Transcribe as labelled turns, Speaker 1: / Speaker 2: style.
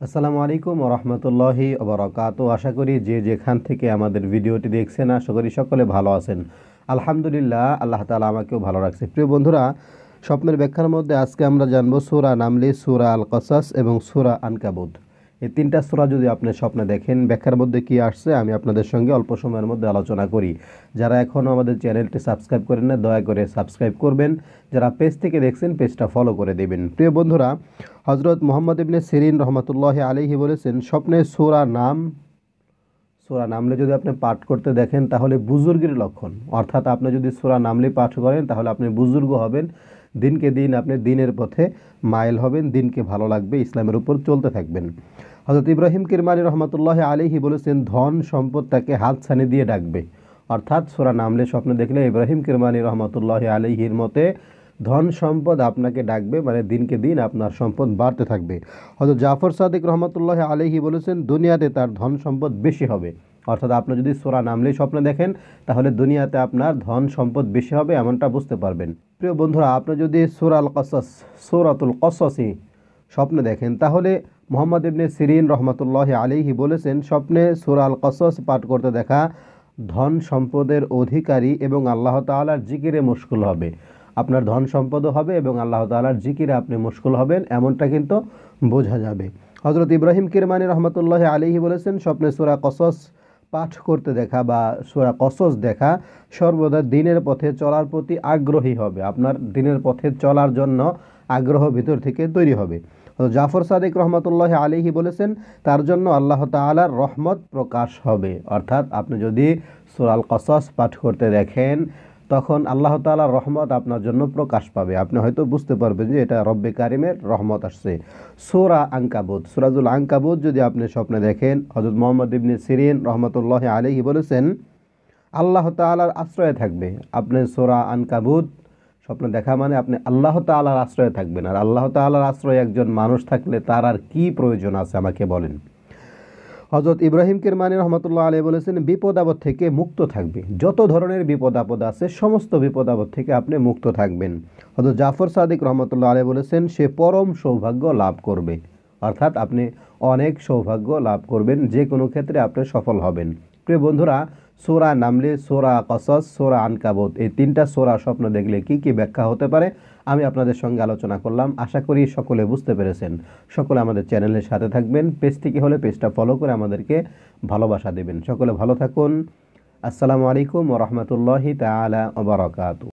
Speaker 1: আসসালামু আলাইকুম ওয়া রাহমাতুল্লাহি ওয়া বারাকাতুহু। আশা করি যে যেখান থেকে আমাদের ভিডিওটি দেখছেন আশা করি সকলে ভালো আছেন। আলহামদুলিল্লাহ, আল্লাহ তাআলা আমাকেও ভালো রাখছে। প্রিয় বন্ধুরা, স্বপ্নের ব্যাখ্যার মধ্যে আজকে আমরা জানবো সূরা নামলি, সূরা আল কসাস এবং সূরা আনকাবুত। এই তিনটা সূরা যদি আপনি স্বপ্নে দেখেন, ব্যাখ্যার মধ্যে কি আসছে আমি আপনাদের সঙ্গে অল্প সময়ের মধ্যে আলোচনা করি। যারা এখনও আমাদের চ্যানেলটি সাবস্ক্রাইব করেন না, দয়া করে সাবস্ক্রাইব করবেন। যারা পেজ থেকে দেখছেন পেজটা ফলো করে দেবেন। প্রিয় বন্ধুরা, হজরত মুহাম্মদ ইবনে সিরিন রহমতুল্লাহ আলাইহি বলেছেন, স্বপ্নে সূরা নামলে যদি আপনি পাঠ করতে দেখেন তাহলে বুজুর্গের লক্ষণ। অর্থাৎ আপনি যদি সূরা নামলে পাঠ করেন তাহলে আপনি বুজুর্গ হবেন। দিনকে দিন আপনি দিনের পথে মাইল হবেন, দিনকে ভালো লাগবে, ইসলামের উপর চলতে থাকবেন। হজরত ইব্রাহিম কিরমানি রহমতুল্লাহ আলাইহি বলেছেন, ধন সম্পদ তাকে হাতছানি দিয়ে ডাকবে। অর্থাৎ সূরা নামলে স্বপ্নে দেখলে ইব্রাহিম কিরমানি রহমতুল্লাহ আলাইহির মতে ধন সম্পদ আপনাকে ডাকবে, মানে দিনকে দিন আপনার সম্পদ বাড়তে থাকবে। হযরত জাফর সাদিক রহমতুল্লাহ আলাইহি বলেছেন, দুনিয়াতে তার ধন সম্পদ বেশি হবে। অর্থাৎ আপনি যদি সূরা নামলে স্বপ্নে দেখেন তাহলে দুনিয়াতে আপনার ধন সম্পদ বেশি হবে, এমনটা বুঝতে পারবেন। প্রিয় বন্ধুরা, আপনি যদি সূরাতুল কসসি স্বপ্নে দেখেন তাহলে মুহাম্মদ ইবনে সিরিন রহমতুল্লাহ আলাইহি বলেছেন, স্বপ্নে সূরা আল কসস পাঠ করতে দেখা ধন সম্পদের অধিকারী এবং আল্লাহ তাআলার জিকিরে মশগুল হবে। আপনার ধন সম্পদও হবে এবং আল্লাহ তাআলার জিকিরে আপনি মশগুল হবেন, এমনটা কিন্তু বোঝা যাবে। হজরত ইব্রাহিম কিরমানি রহমতুল্লাহ আলাইহি বলেছেন, স্বপ্নে সূরা কসস পাঠ করতে দেখা বা সূরা কসস দেখা সর্বদা দিনের পথে চলার প্রতি আগ্রহী হবে। আপনার দিনের পথে চলার জন্য আগ্রহ ভিতর থেকে তৈরি হবে। জাফর সাদিক রহমতুল্লাহ আলাইহি বলেছেন, তার জন্য আল্লাহ তাআলার রহমত প্রকাশ হবে। অর্থাৎ আপনি যদি সূরা আল কসস পাঠ করতে দেখেন তখন আল্লাহ তাআলার রহমত আপনার জন্য প্রকাশ পাবে। আপনি হয়তো বুঝতে পারবেন যে এটা রব্বে কারিমের রহমত আসছে। সূরা আনকাবুত, সূরাতুল আনকাবুত যদি আপনি স্বপ্নে দেখেন, হযরত মুহাম্মদ ইবনে সিরিন রহমতুল্লাহ আলাইহি বলেছেন, আল্লাহ তাআলার আশ্রয়ে থাকবে। আপনি সূরা আনকাবুত স্বপ্নে দেখা মানে আপনি আল্লাহ তাআলার আশ্রয়ে থাকবেন। আর আল্লাহ তাআলার আশ্রয়ে একজন মানুষ থাকলে তার আর কি প্রয়োজন আছে আমাকে বলেন। হযরত ইব্রাহিম কিরমানি রহমতুল্লাহ আলাইহি বলেছেন, বিপদ আপদ থেকে মুক্ত থাকবে। যত ধরনের বিপদ আপদ আছে সমস্ত বিপদ আপদ থেকে আপনি মুক্ত থাকবেন। হযরত জাফর সাদিক রহমতুল্লাহ আলাইহি বলেছেন, সে পরম সৌভাগ্য লাভ করবে। অর্থাৎ আপনি অনেক সৌভাগ্য লাভ করবেন, যে কোনো ক্ষেত্রে আপনি সফল হবেন। প্রিয় বন্ধুরা, সূরা নামলে, সূরা কসস, সূরা আনকাবুত এই তিনটা সূরা স্বপ্ন দেখলে কি কি ব্যাখ্যা হতে পারে আমি আপনাদের সঙ্গে আলোচনা করলাম। আশা করি সকলে বুঝতে পেরেছেন। সকলে আমাদের চ্যানেলের সাথে থাকবেন। পেজ থেকে হলে পেজটা ফলো করে আমাদেরকে ভালোবাসা দেবেন। সকলে ভালো থাকুন। আসসালামু আলাইকুম ওয়া রাহমাতুল্লাহি তাআলা ওয়া বারাকাতুহু।